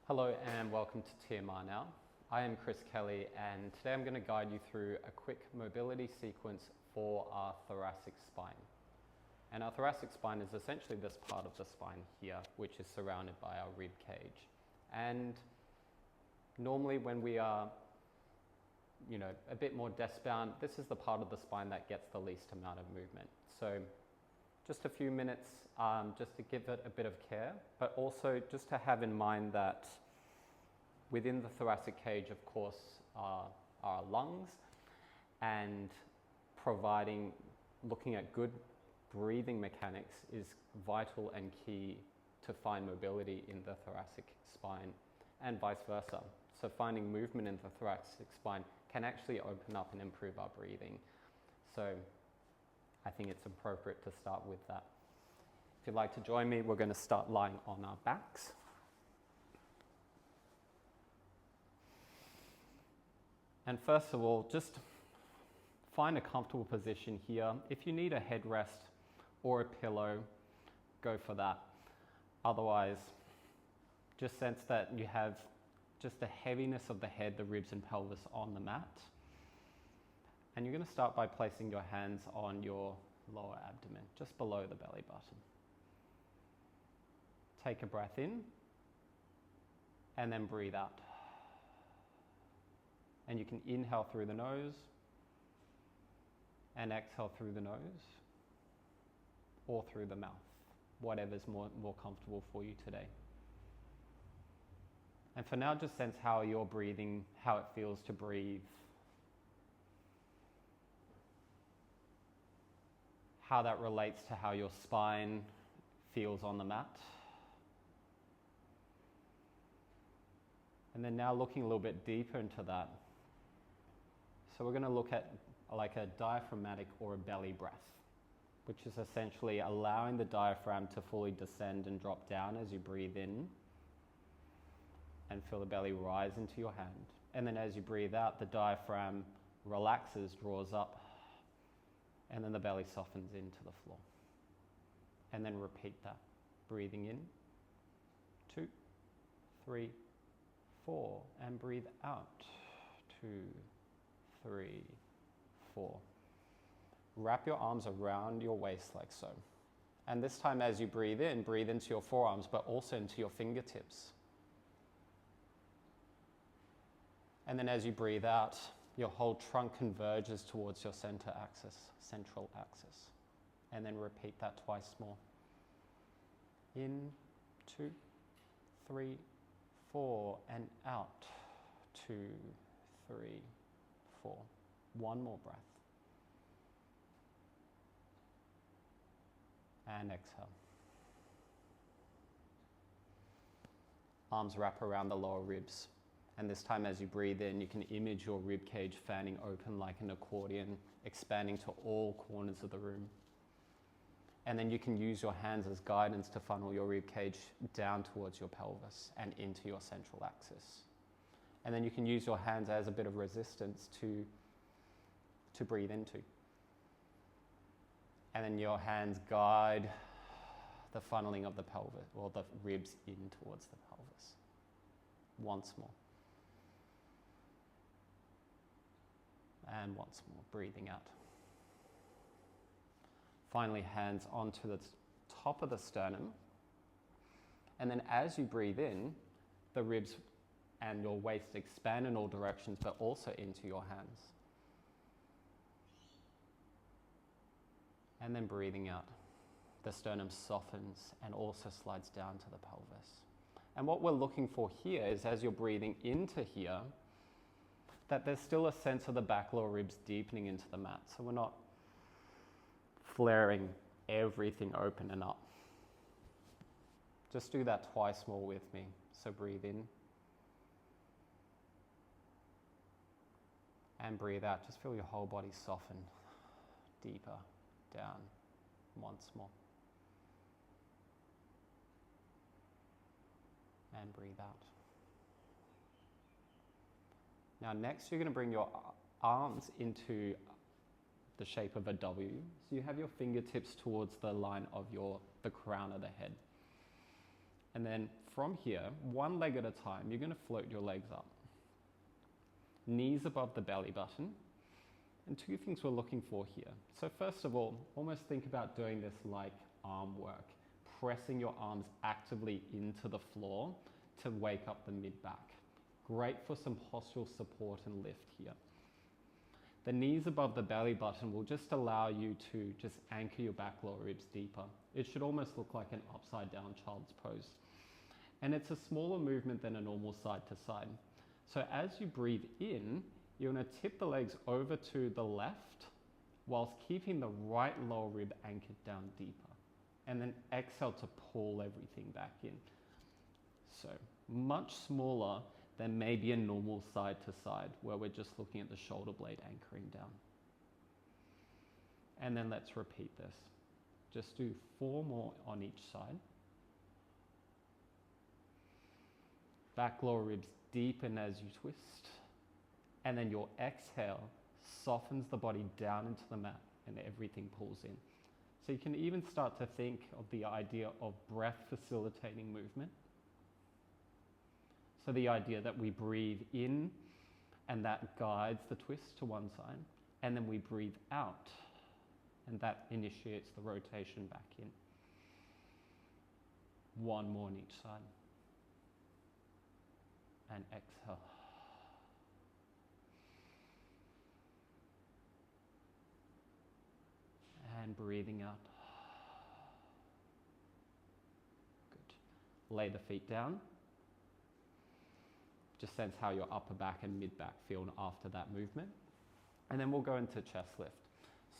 Hello and welcome to TMR Now. I am Chris Kelly and today I'm going to guide you through a quick mobility sequence for our thoracic spine. And our thoracic spine is essentially this part of the spine here, which is surrounded by our rib cage. And normally when we are, a bit more desk bound, this is the part of the spine that gets the least amount of movement. So just a few minutes just to give it a bit of care, but also just to have in mind that within the thoracic cage, of course, are our lungs, and looking at good breathing mechanics is vital and key to find mobility in the thoracic spine and vice versa. So finding movement in the thoracic spine can actually open up and improve our breathing. So I think it's appropriate to start with that. If you'd like to join me, we're going to start lying on our backs. And first of all, just find a comfortable position here. If you need a headrest or a pillow, go for that. Otherwise, just sense that you have just the heaviness of the head, the ribs and pelvis on the mat. And you're going to start by placing your hands on your lower abdomen, just below the belly button. Take a breath in and then breathe out. And you can inhale through the nose and exhale through the nose or through the mouth, whatever's more comfortable for you today. And for now, just sense how you're breathing, how it feels to breathe, how that relates to how your spine feels on the mat. And then now looking a little bit deeper into that. So we're going to look at like a diaphragmatic or a belly breath, which is essentially allowing the diaphragm to fully descend and drop down as you breathe in and feel the belly rise into your hand. And then as you breathe out, the diaphragm relaxes, draws up, and then the belly softens into the floor. And then repeat that. Breathing in, 2, 3, 4, and breathe out, 2, 3, 4. Wrap your arms around your waist like so. And this time as you breathe into your forearms, but also into your fingertips. And then as you breathe out, your whole trunk converges towards your central axis. And then repeat that twice more. In, 2, 3, 4, and out, 2, 3, 4. One more breath. And exhale. Arms wrap around the lower ribs. And this time as you breathe in, you can image your rib cage fanning open like an accordion, expanding to all corners of the room. And then you can use your hands as guidance to funnel your rib cage down towards your pelvis and into your central axis. And then you can use your hands as a bit of resistance to breathe into. And then your hands guide the funneling of the pelvis, or the ribs in towards the pelvis. Once more. And once more, breathing out. Finally, hands onto the top of the sternum. And then as you breathe in, the ribs and your waist expand in all directions, but also into your hands. And then breathing out, the sternum softens and also slides down to the pelvis. And what we're looking for here is as you're breathing into here, that there's still a sense of the back lower ribs deepening into the mat. So we're not flaring everything open and up. Just do that twice more with me. So breathe in. And breathe out. Just feel your whole body soften deeper down. Once more. And breathe out. Now next you're going to bring your arms into the shape of a W. So you have your fingertips towards the line of the crown of the head. And then from here, one leg at a time, you're going to float your legs up. Knees above the belly button. And two things we're looking for here. So first of all, almost think about doing this like arm work, pressing your arms actively into the floor to wake up the mid-back. Great for some postural support and lift here. The knees above the belly button will just allow you to just anchor your back lower ribs deeper. It should almost look like an upside down child's pose. And it's a smaller movement than a normal side to side. So as you breathe in, you're going to tip the legs over to the left whilst keeping the right lower rib anchored down deeper. And then exhale to pull everything back in. So much smaller than maybe a normal side to side where we're just looking at the shoulder blade anchoring down. And then let's repeat this. Just do 4 more on each side. Back lower ribs deepen as you twist. And then your exhale softens the body down into the mat and everything pulls in. So you can even start to think of the idea of breath facilitating movement. So the idea that we breathe in and that guides the twist to one side, and then we breathe out and that initiates the rotation back in. 1 more on each side. And exhale. And breathing out. Good. Lay the feet down. Just sense how your upper back and mid back feel after that movement. And then we'll go into chest lift.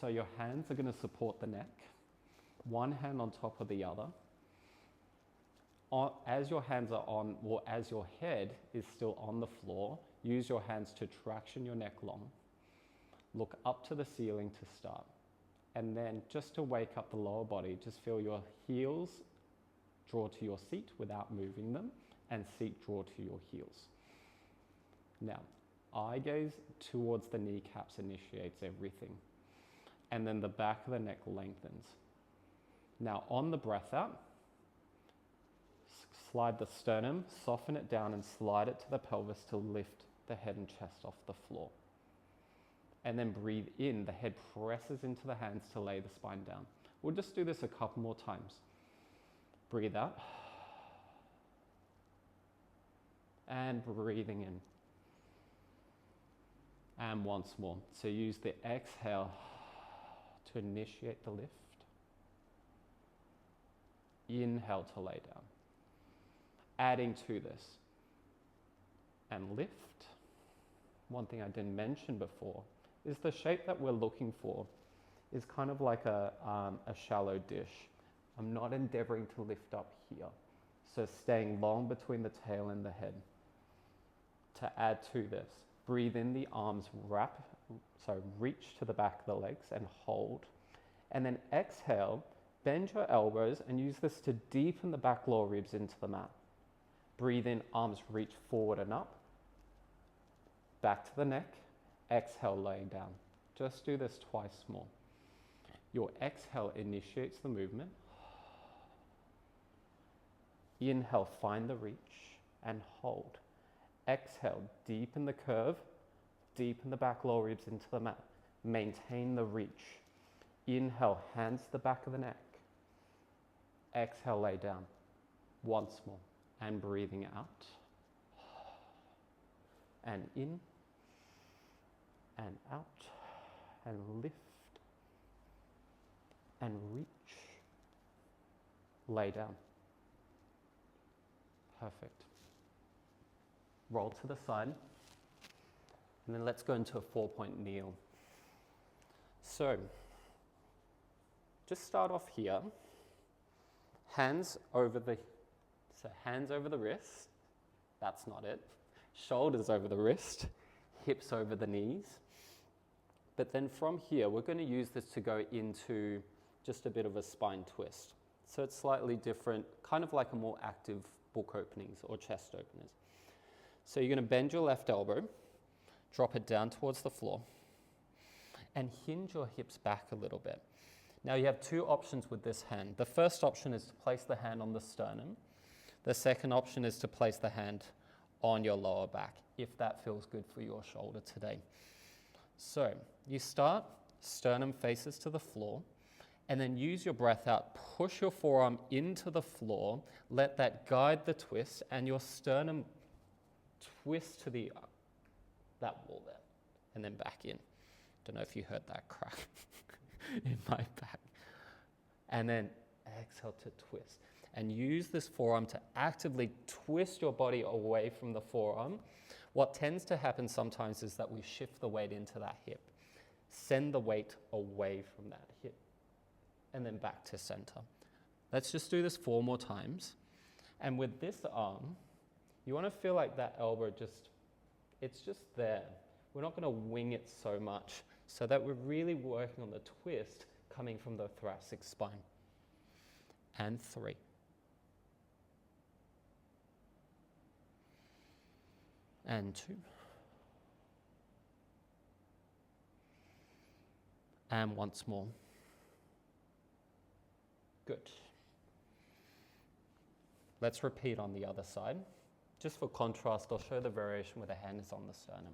So your hands are going to support the neck. One hand on top of the other. As your hands are on, or as your head is still on the floor, use your hands to traction your neck long. Look up to the ceiling to start. And then just to wake up the lower body, just feel your heels draw to your seat without moving them, and seat draw to your heels. Now, eye gaze towards the kneecaps initiates everything. And then the back of the neck lengthens. Now, on the breath out, slide the sternum, soften it down and slide it to the pelvis to lift the head and chest off the floor. And then breathe in, the head presses into the hands to lay the spine down. We'll just do this a couple more times. Breathe out. And breathing in. And once more. So use the exhale to initiate the lift. Inhale to lay down. Adding to this. And lift. One thing I didn't mention before is the shape that we're looking for is kind of like a shallow dish. I'm not endeavoring to lift up here. So staying long between the tail and the head. To add to this, breathe in the arms, reach to the back of the legs and hold. And then exhale, bend your elbows and use this to deepen the back lower ribs into the mat. Breathe in, arms reach forward and up. Back to the neck, exhale, lay down. Just do this twice more. Your exhale initiates the movement. Inhale, find the reach and hold. Exhale, deepen the curve, deepen the back lower ribs into the mat. Maintain the reach. Inhale, hands to the back of the neck. Exhale, lay down. Once more. And breathing out. And in. And out. And lift. And reach. Lay down. Perfect. Roll to the side. And then let's go into a 4-point kneel. So, just start off here. Hands over the wrist. That's not it. Shoulders over the wrist. Hips over the knees. But then from here, we're going to use this to go into just a bit of a spine twist. So it's slightly different, kind of like a more active book openings or chest openers. So you're going to bend your left elbow, drop it down towards the floor, and hinge your hips back a little bit. Now you have two options with this hand. The first option is to place the hand on the sternum. The second option is to place the hand on your lower back, if that feels good for your shoulder today. So you start, sternum faces to the floor, and then use your breath out. Push your forearm into the floor, let that guide the twist, and your sternum twist to that wall there, and then back in. Don't know if you heard that crack in my back. And then exhale to twist. And use this forearm to actively twist your body away from the forearm. What tends to happen sometimes is that we shift the weight into that hip. Send the weight away from that hip. And then back to center. Let's just do this 4 more times. And with this arm, you want to feel like that elbow it's just there. We're not going to wing it so much, so that we're really working on the twist coming from the thoracic spine. And 3. And 2. And once more. Good. Let's repeat on the other side. Just for contrast, I'll show the variation where the hand is on the sternum.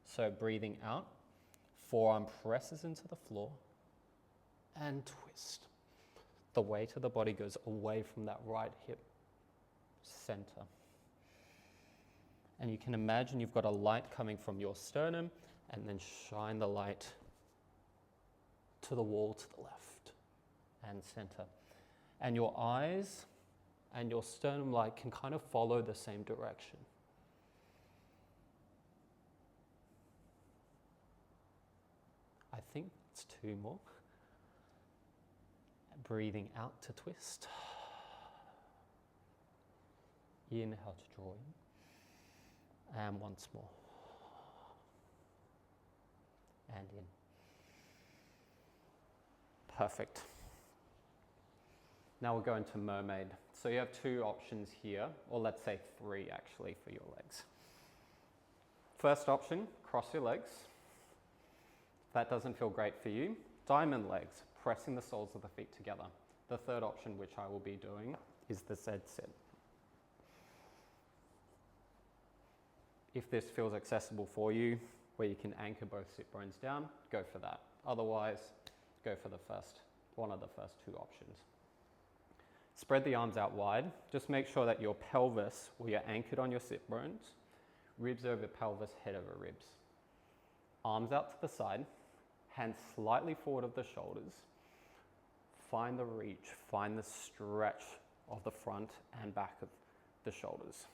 So breathing out, forearm presses into the floor, and twist. The weight of the body goes away from that right hip, center. And you can imagine you've got a light coming from your sternum, and then shine the light to the wall to the left and center. And your eyes and your sternum light can kind of follow the same direction. I think it's 2 more. Breathing out to twist. Inhale to draw in. And once more. And in. Perfect. Now we'll go into mermaid. So you have 2 options here, or let's say 3 actually for your legs. First option, cross your legs. If that doesn't feel great for you, diamond legs, pressing the soles of the feet together. The third option, which I will be doing, is the Z sit. If this feels accessible for you, where you can anchor both sit bones down, go for that. Otherwise, go for one of the first 2 options. Spread the arms out wide. Just make sure that your pelvis, where you're anchored on your sit bones, ribs over pelvis, head over ribs. Arms out to the side, hands slightly forward of the shoulders. Find the reach, find the stretch of the front and back of the shoulders.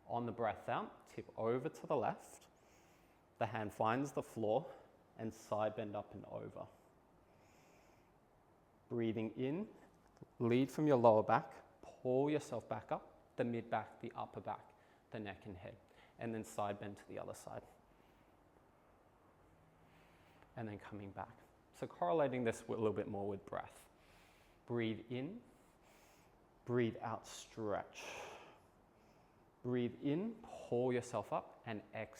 On the breath out, tip over to the left. The hand finds the floor and side bend up and over. Breathing in, lead from your lower back, pull yourself back up, the mid back, the upper back, the neck and head, and then side bend to the other side. And then coming back. So correlating this a little bit more with breath. Breathe in, breathe out, stretch. Breathe in, pull yourself up, and exhale.